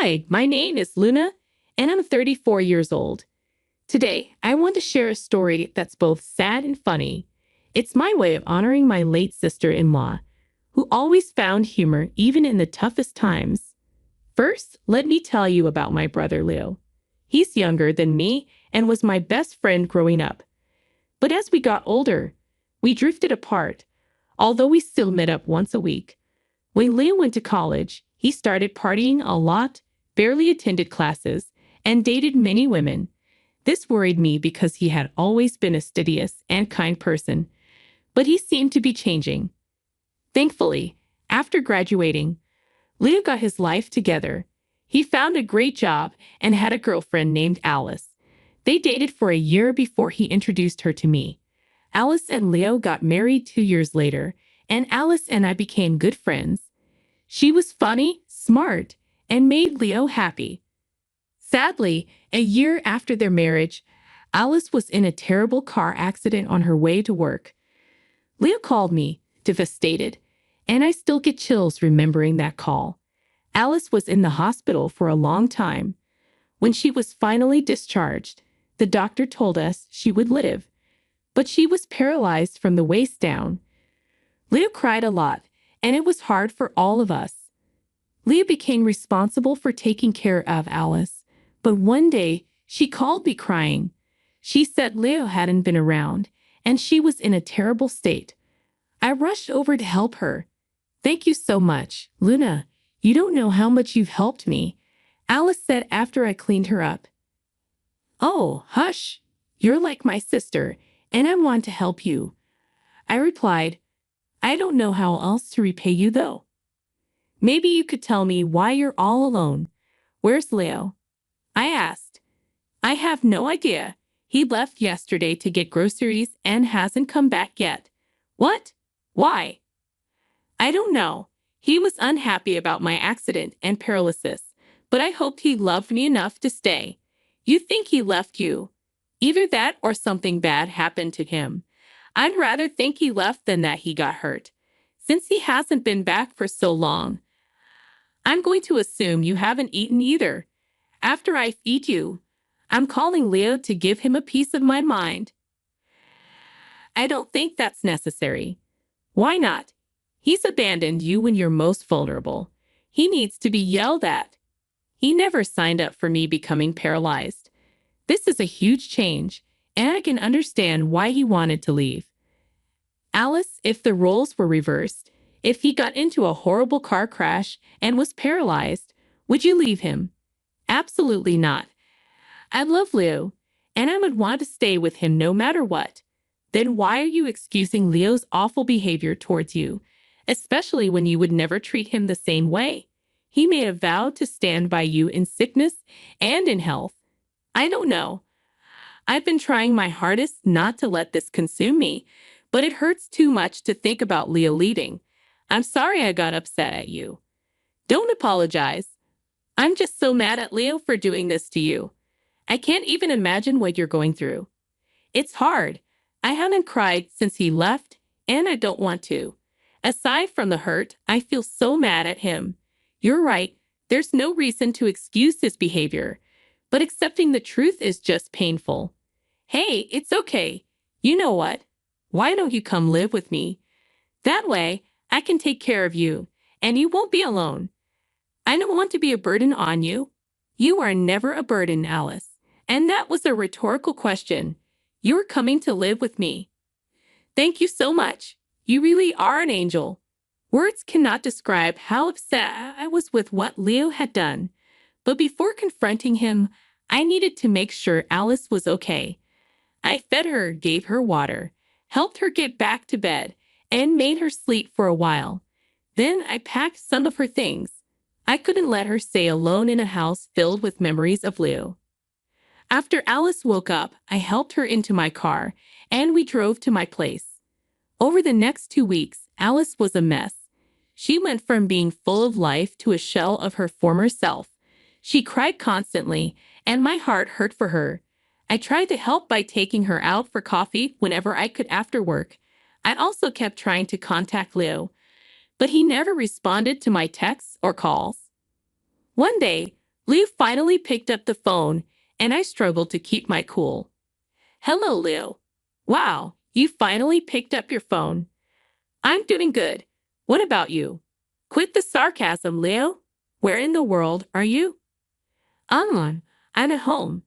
Hi, my name is Luna, and I'm 34 years old. Today, I want to share a story that's both sad and funny. It's my way of honoring my late sister-in-law, who always found humor even in the toughest times. First, let me tell you about my brother Leo. He's younger than me and was my best friend growing up. But as we got older, we drifted apart, although we still met up once a week. When Leo went to college, he started partying a lot, barely attended classes, and dated many women. This worried me because he had always been a studious and kind person, but he seemed to be changing. Thankfully, after graduating, Leo got his life together. He found a great job and had a girlfriend named Alice. They dated for a year before he introduced her to me. Alice and Leo got married 2 years later, and Alice and I became good friends. She was funny, smart, and made Leo happy. Sadly, a year after their marriage, Alice was in a terrible car accident on her way to work. Leo called me, devastated, and I still get chills remembering that call. Alice was in the hospital for a long time. When she was finally discharged, the doctor told us she would live, but she was paralyzed from the waist down. Leo cried a lot, and it was hard for all of us. Leo became responsible for taking care of Alice, but one day she called me crying. She said Leo hadn't been around, and she was in a terrible state. I rushed over to help her. "Thank you so much, Luna. You don't know how much you've helped me," Alice said after I cleaned her up. "Oh, hush. You're like my sister, and I want to help you," I replied. "I don't know how else to repay you, though. Maybe you could tell me why you're all alone. Where's Leo?" I asked. "I have no idea. He left yesterday to get groceries and hasn't come back yet." "What? Why?" "I don't know. He was unhappy about my accident and paralysis, but I hoped he loved me enough to stay." "You think he left you? Either that or something bad happened to him. I'd rather think he left than that he got hurt. Since he hasn't been back for so long, I'm going to assume you haven't eaten either. After I feed you, I'm calling Leo to give him a piece of my mind." "I don't think that's necessary." "Why not? He's abandoned you when you're most vulnerable. He needs to be yelled at. He never signed up for me becoming paralyzed. This is a huge change, and I can understand why he wanted to leave." "Alice, if the roles were reversed, if he got into a horrible car crash and was paralyzed, would you leave him?" "Absolutely not. I love Leo, and I would want to stay with him no matter what." "Then why are you excusing Leo's awful behavior towards you, especially when you would never treat him the same way? He made a vow to stand by you in sickness and in health." "I don't know. I've been trying my hardest not to let this consume me, but it hurts too much to think about Leo leaving. I'm sorry I got upset at you." "Don't apologize. I'm just so mad at Leo for doing this to you. I can't even imagine what you're going through. It's hard. I haven't cried since he left, and I don't want to. Aside from the hurt, I feel so mad at him. You're right. There's no reason to excuse his behavior, but accepting the truth is just painful." "Hey, it's okay. You know what? Why don't you come live with me? That way, I can take care of you, and you won't be alone. I don't want to be a burden on you." "You are never a burden, Alice. And that was a rhetorical question. You're coming to live with me." "Thank you so much. You really are an angel." Words cannot describe how upset I was with what Leo had done. But before confronting him, I needed to make sure Alice was okay. I fed her, gave her water, helped her get back to bed, and made her sleep for a while. Then I packed some of her things. I couldn't let her stay alone in a house filled with memories of Leo. After Alice woke up, I helped her into my car, and we drove to my place. Over the next 2 weeks, Alice was a mess. She went from being full of life to a shell of her former self. She cried constantly, and my heart hurt for her. I tried to help by taking her out for coffee whenever I could after work. I also kept trying to contact Leo, but he never responded to my texts or calls. One day, Leo finally picked up the phone, and I struggled to keep my cool. Hello, Leo. Wow, you finally picked up your phone. I'm doing good. What about you? Quit the sarcasm, Leo. Where in the world are you? I'm at home.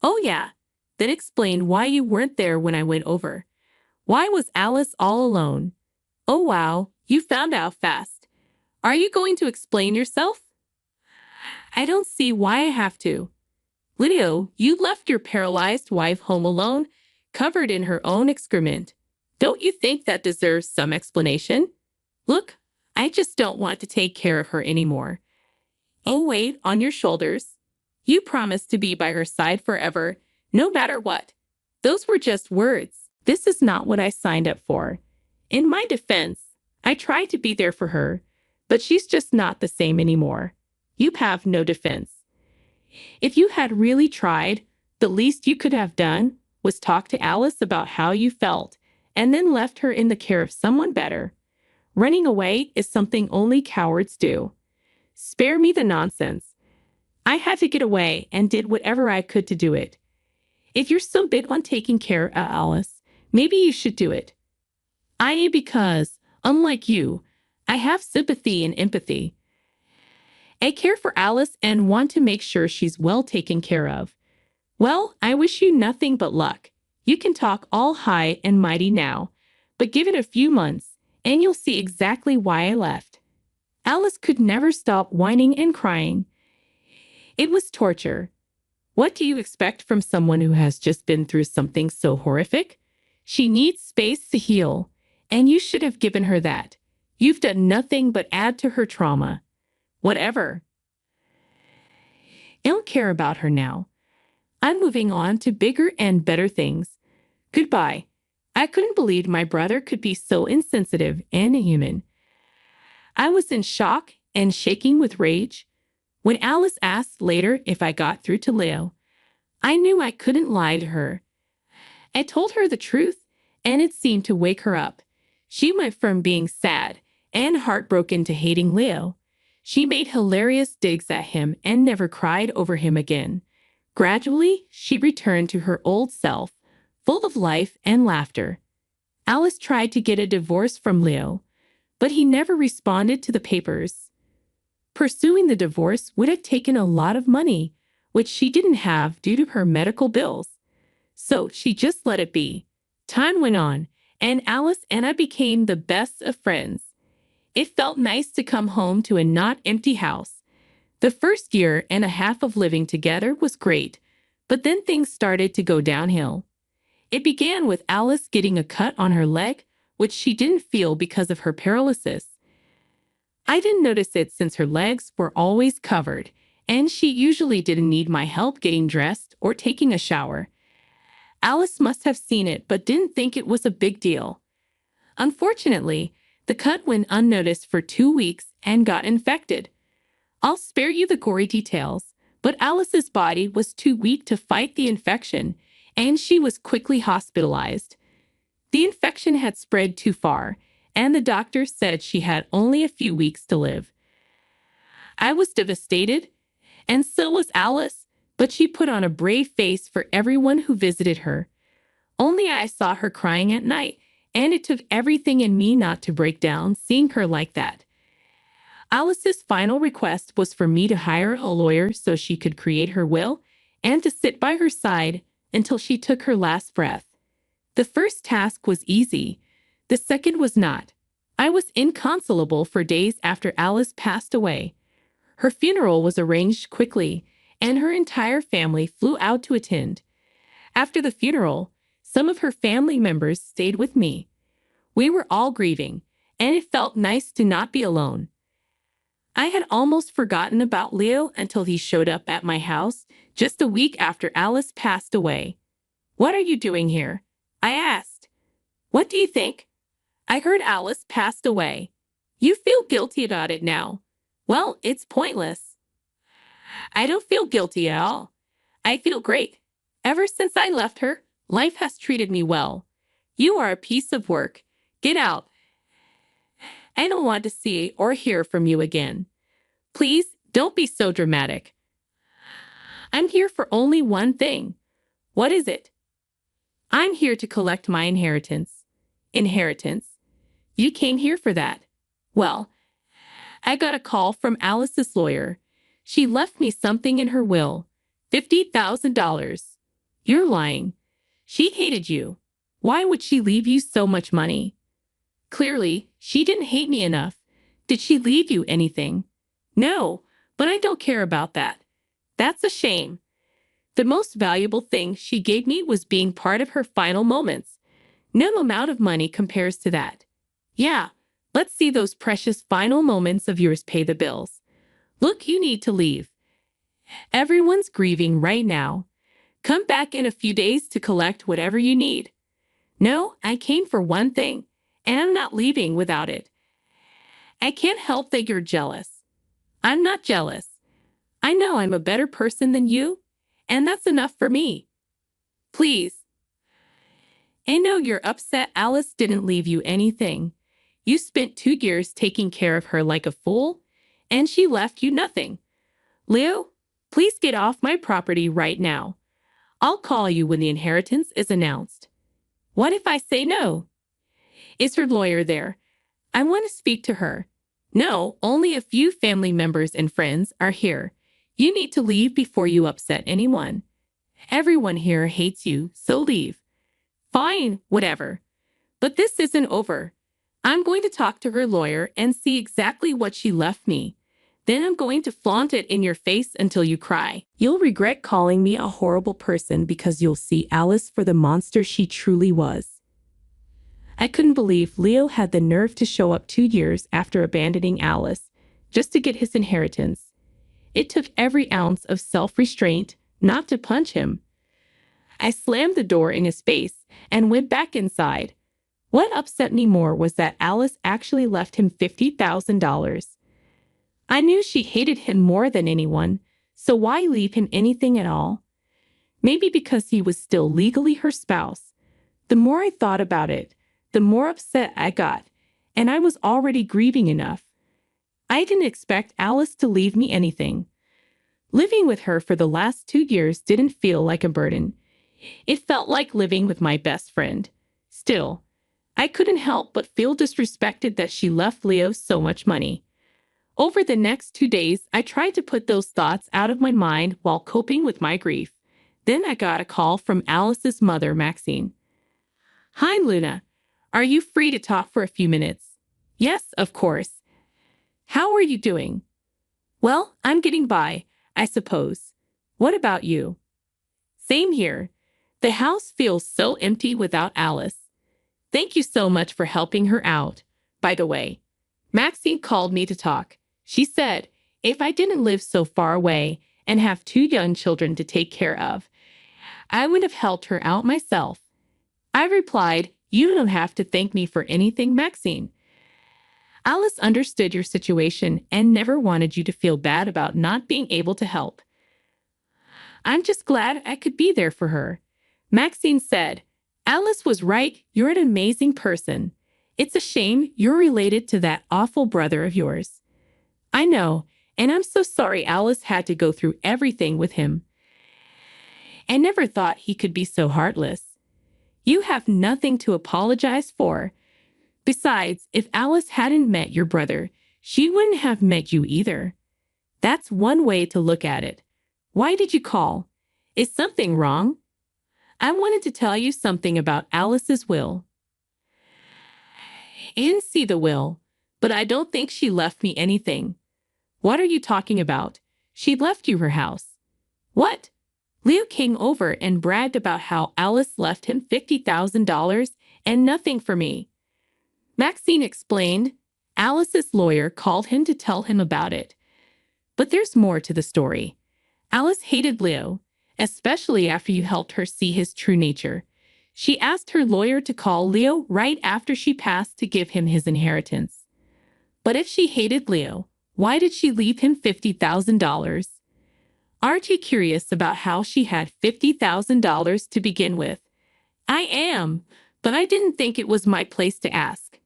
Oh, yeah. Then explain why you weren't there when I went over. Why was Alice all alone? Oh, wow, you found out fast. Are you going to explain yourself? I don't see why I have to. Leo, you left your paralyzed wife home alone, covered in her own excrement. Don't you think that deserves some explanation? Look, I just don't want to take care of her anymore. Oh, weight on your shoulders. You promised to be by her side forever, no matter what. Those were just words. This is not what I signed up for. In my defense, I tried to be there for her, but she's just not the same anymore. You have no defense. If you had really tried, the least you could have done was talk to Alice about how you felt and then left her in the care of someone better. Running away is something only cowards do. Spare me the nonsense. I had to get away and did whatever I could to do it. If you're so big on taking care of Alice, maybe you should do it. Because, unlike you, I have sympathy and empathy. I care for Alice and want to make sure she's well taken care of. Well, I wish you nothing but luck. You can talk all high and mighty now, but give it a few months, and you'll see exactly why I left. Alice could never stop whining and crying. It was torture. What do you expect from someone who has just been through something so horrific? She needs space to heal, and you should have given her that. You've done nothing but add to her trauma. Whatever. I don't care about her now. I'm moving on to bigger and better things. Goodbye. I couldn't believe my brother could be so insensitive and inhuman. I was in shock and shaking with rage. When Alice asked later if I got through to Leo, I knew I couldn't lie to her. I told her the truth, and it seemed to wake her up. She went from being sad and heartbroken to hating Leo. She made hilarious digs at him and never cried over him again. Gradually, she returned to her old self, full of life and laughter. Alice tried to get a divorce from Leo, but he never responded to the papers. Pursuing the divorce would have taken a lot of money, which she didn't have due to her medical bills. So she just let it be. Time went on, and Alice and I became the best of friends. It felt nice to come home to a not empty house. The first year and a half of living together was great, but then things started to go downhill. It began with Alice getting a cut on her leg, which she didn't feel because of her paralysis. I didn't notice it since her legs were always covered, and she usually didn't need my help getting dressed or taking a shower. Alice must have seen it but didn't think it was a big deal. Unfortunately, the cut went unnoticed for 2 weeks and got infected. I'll spare you the gory details, but Alice's body was too weak to fight the infection, and she was quickly hospitalized. The infection had spread too far, and the doctor said she had only a few weeks to live. I was devastated, and so was Alice, but she put on a brave face for everyone who visited her. Only I saw her crying at night, and it took everything in me not to break down seeing her like that. Alice's final request was for me to hire a lawyer so she could create her will and to sit by her side until she took her last breath. The first task was easy. The second was not. I was inconsolable for days after Alice passed away. Her funeral was arranged quickly, and her entire family flew out to attend. After the funeral, some of her family members stayed with me. We were all grieving, and it felt nice to not be alone. I had almost forgotten about Leo until he showed up at my house just a week after Alice passed away. "What are you doing here?" I asked. "What do you think? I heard Alice passed away. You feel guilty about it now. Well, it's pointless." "I don't feel guilty at all. I feel great. Ever since I left her, life has treated me well. You are a piece of work. Get out. I don't want to see or hear from you again. Please, don't be so dramatic." I'm here for only one thing. What is it? I'm here to collect my inheritance. Inheritance? You came here for that. Well, I got a call from Alice's lawyer. She left me something in her will. $50,000. You're lying. She hated you. Why would she leave you so much money? Clearly, she didn't hate me enough. Did she leave you anything? No, but I don't care about that. That's a shame. The most valuable thing she gave me was being part of her final moments. No amount of money compares to that. Yeah, let's see those precious final moments of yours pay the bills. Look, you need to leave. Everyone's grieving right now. Come back in a few days to collect whatever you need. No, I came for one thing, and I'm not leaving without it. I can't help that you're jealous. I'm not jealous. I know I'm a better person than you, and that's enough for me. Please. I know you're upset Alice didn't leave you anything. You spent 2 years taking care of her like a fool, and she left you nothing. Leo, please get off my property right now. I'll call you when the inheritance is announced. What if I say no? Is her lawyer there? I want to speak to her. No, only a few family members and friends are here. You need to leave before you upset anyone. Everyone here hates you, so leave. Fine, whatever. But this isn't over. I'm going to talk to her lawyer and see exactly what she left me. Then I'm going to flaunt it in your face until you cry. You'll regret calling me a horrible person because you'll see Alice for the monster she truly was. I couldn't believe Leo had the nerve to show up 2 years after abandoning Alice just to get his inheritance. It took every ounce of self-restraint not to punch him. I slammed the door in his face and went back inside. What upset me more was that Alice actually left him $50,000. I knew she hated him more than anyone, so why leave him anything at all? Maybe because he was still legally her spouse. The more I thought about it, the more upset I got, and I was already grieving enough. I didn't expect Alice to leave me anything. Living with her for the last 2 years didn't feel like a burden. It felt like living with my best friend. Still, I couldn't help but feel disrespected that she left Leo so much money. Over the next 2 days, I tried to put those thoughts out of my mind while coping with my grief. Then I got a call from Alice's mother, Maxine. Hi, Luna. Are you free to talk for a few minutes? Yes, of course. How are you doing? Well, I'm getting by, I suppose. What about you? Same here. The house feels so empty without Alice. Thank you so much for helping her out. By the way, Maxine called me to talk. She said, if I didn't live so far away and have 2 young children to take care of, I would have helped her out myself. I replied, you don't have to thank me for anything, Maxine. Alice understood your situation and never wanted you to feel bad about not being able to help. I'm just glad I could be there for her. Maxine said, Alice was right. You're an amazing person. It's a shame you're related to that awful brother of yours. I know, and I'm so sorry Alice had to go through everything with him. I never thought he could be so heartless. You have nothing to apologize for. Besides, if Alice hadn't met your brother, she wouldn't have met you either. That's one way to look at it. Why did you call? Is something wrong? I wanted to tell you something about Alice's will. I didn't see the will, but I don't think she left me anything. What are you talking about? She left you her house. What? Leo came over and bragged about how Alice left him $50,000 and nothing for me. Maxine explained. Alice's lawyer called him to tell him about it. But there's more to the story. Alice hated Leo, especially after you helped her see his true nature. She asked her lawyer to call Leo right after she passed to give him his inheritance. But if she hated Leo, why did she leave him $50,000? Aren't you curious about how she had $50,000 to begin with? I am, but I didn't think it was my place to ask.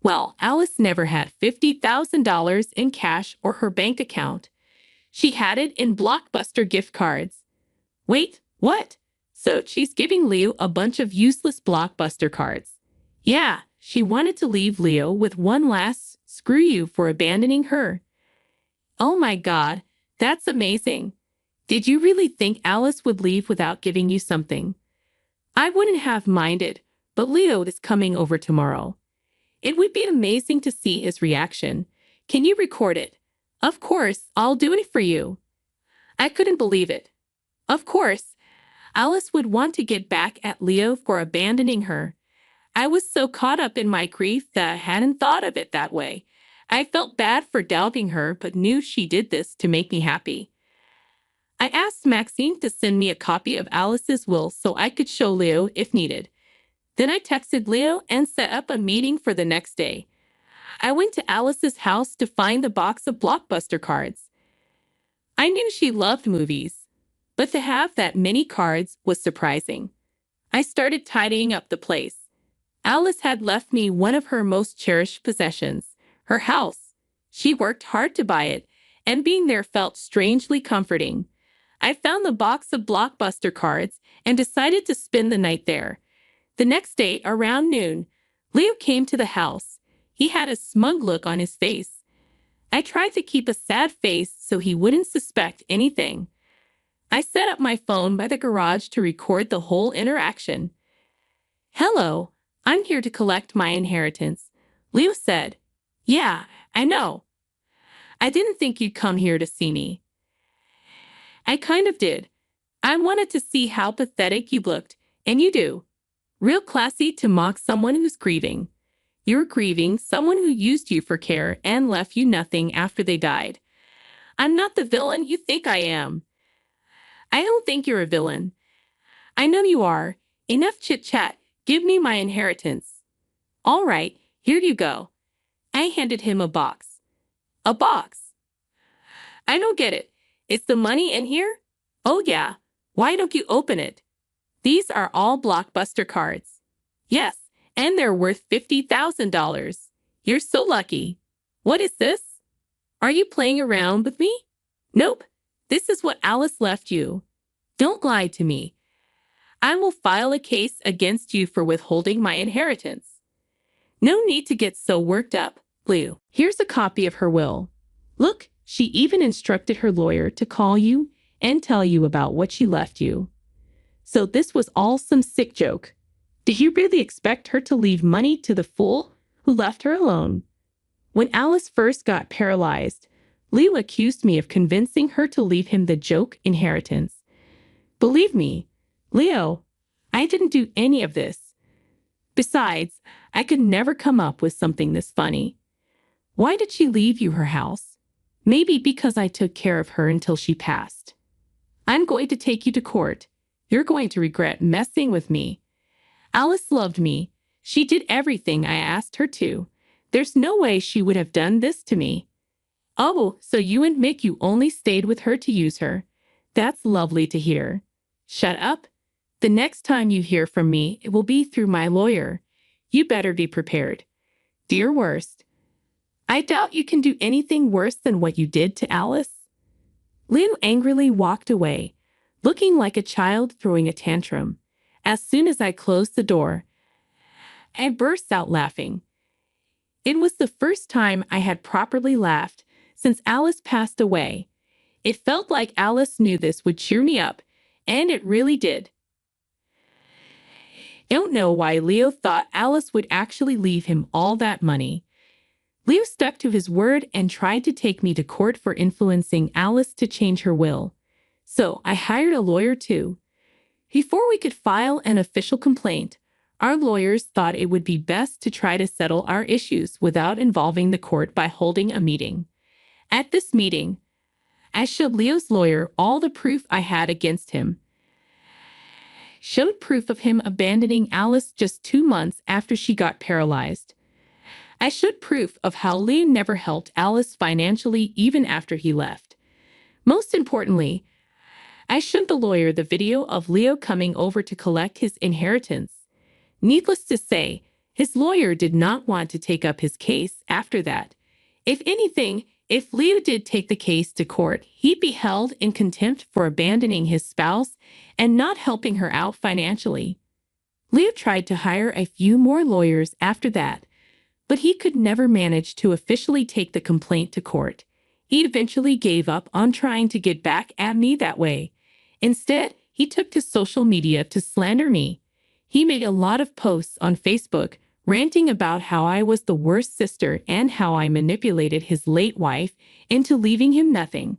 Well, Alice never had $50,000 in cash or her bank account. She had it in Blockbuster gift cards. Wait, what? So she's giving Leo a bunch of useless blockbuster cards. Yeah, she wanted to leave Leo with one last screw you for abandoning her. Oh my God, that's amazing. Did you really think Alice would leave without giving you something? I wouldn't have minded, but Leo is coming over tomorrow. It would be amazing to see his reaction. Can you record it? Of course, I'll do it for you. I couldn't believe it. Of course, Alice would want to get back at Leo for abandoning her. I was so caught up in my grief that I hadn't thought of it that way. I felt bad for doubting her, but knew she did this to make me happy. I asked Maxine to send me a copy of Alice's will so I could show Leo if needed. Then I texted Leo and set up a meeting for the next day. I went to Alice's house to find the box of blockbuster cards. I knew she loved movies, but to have that many cards was surprising. I started tidying up the place. Alice had left me one of her most cherished possessions, her house. She worked hard to buy it, and being there felt strangely comforting. I found the box of blockbuster cards and decided to spend the night there. The next day, around noon, Leo came to the house. He had a smug look on his face. I tried to keep a sad face so he wouldn't suspect anything. I set up my phone by the garage to record the whole interaction. "Hello, I'm here to collect my inheritance," Leo said. "Yeah, I know. I didn't think you'd come here to see me." "I kind of did. I wanted to see how pathetic you looked, and you do. Real classy to mock someone who's grieving. You're grieving someone who used you for care and left you nothing after they died. I'm not the villain you think I am." "I don't think you're a villain." "I know you are. Enough chit-chat. Give me my inheritance." "All right, here you go." I handed him a box. "A box? I don't get it. Is the money in here?" "Oh yeah. Why don't you open it?" "These are all blockbuster cards." "Yes, and they're worth $50,000. You're so lucky." "What is this? Are you playing around with me?" "Nope. This is what Alice left you." "Don't lie to me. I will file a case against you for withholding my inheritance." "No need to get so worked up, Lou. Here's a copy of her will. Look, she even instructed her lawyer to call you and tell you about what she left you." So this was all some sick joke. Did you really expect her to leave money to the fool who left her alone? When Alice first got paralyzed, Leo accused me of convincing her to leave him the joke inheritance. Believe me, Leo, I didn't do any of this. Besides, I could never come up with something this funny. Why did she leave you her house? Maybe because I took care of her until she passed. I'm going to take you to court. You're going to regret messing with me. Alice loved me. She did everything I asked her to. There's no way she would have done this to me. Oh, so you admit you only stayed with her to use her. That's lovely to hear. Shut up. The next time you hear from me, it will be through my lawyer. You better be prepared. Do your worst. I doubt you can do anything worse than what you did to Alice." Leo angrily walked away, looking like a child throwing a tantrum. As soon as I closed the door, I burst out laughing. It was the first time I had properly laughed since Alice passed away. It felt like Alice knew this would cheer me up, and it really did. I don't know why Leo thought Alice would actually leave him all that money. Leo stuck to his word and tried to take me to court for influencing Alice to change her will. So I hired a lawyer too. Before we could file an official complaint, our lawyers thought it would be best to try to settle our issues without involving the court by holding a meeting. At this meeting, I showed Leo's lawyer all the proof I had against him. Showed proof of him abandoning Alice just 2 months after she got paralyzed. I showed proof of how Leo never helped Alice financially even after he left. Most importantly, I showed the lawyer the video of Leo coming over to collect his inheritance. Needless to say, his lawyer did not want to take up his case after that. If anything, If Leo did take the case to court, he'd be held in contempt for abandoning his spouse and not helping her out financially. Leo tried to hire a few more lawyers after that, but he could never manage to officially take the complaint to court. He eventually gave up on trying to get back at me that way. Instead, he took to social media to slander me. He made a lot of posts on Facebook, ranting about how I was the worst sister and how I manipulated his late wife into leaving him nothing.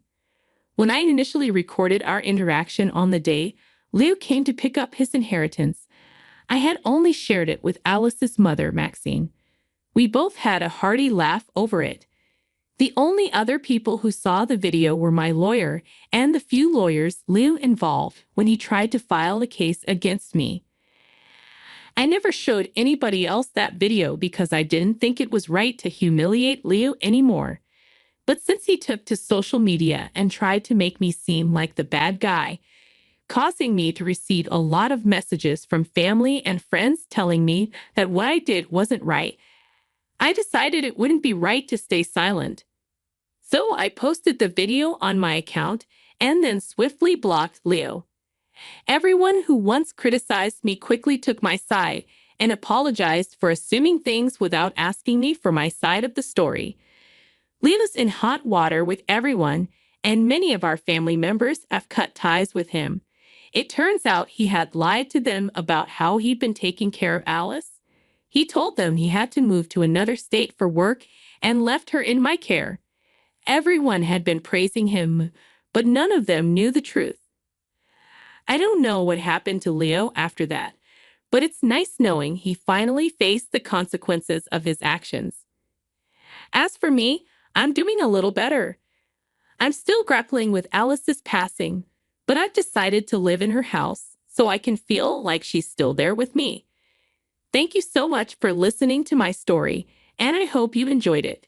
When I initially recorded our interaction on the day Leo came to pick up his inheritance, I had only shared it with Alice's mother, Maxine. We both had a hearty laugh over it. The only other people who saw the video were my lawyer and the few lawyers Leo involved when he tried to file a case against me. I never showed anybody else that video because I didn't think it was right to humiliate Leo anymore. But since he took to social media and tried to make me seem like the bad guy, causing me to receive a lot of messages from family and friends telling me that what I did wasn't right, I decided it wouldn't be right to stay silent. So I posted the video on my account and then swiftly blocked Leo. Everyone who once criticized me quickly took my side and apologized for assuming things without asking me for my side of the story. Leo's in hot water with everyone, and many of our family members have cut ties with him. It turns out he had lied to them about how he'd been taking care of Alice. He told them he had to move to another state for work and left her in my care. Everyone had been praising him, but none of them knew the truth. I don't know what happened to Leo after that, but it's nice knowing he finally faced the consequences of his actions. As for me, I'm doing a little better. I'm still grappling with Alice's passing, but I've decided to live in her house so I can feel like she's still there with me. Thank you so much for listening to my story, and I hope you enjoyed it.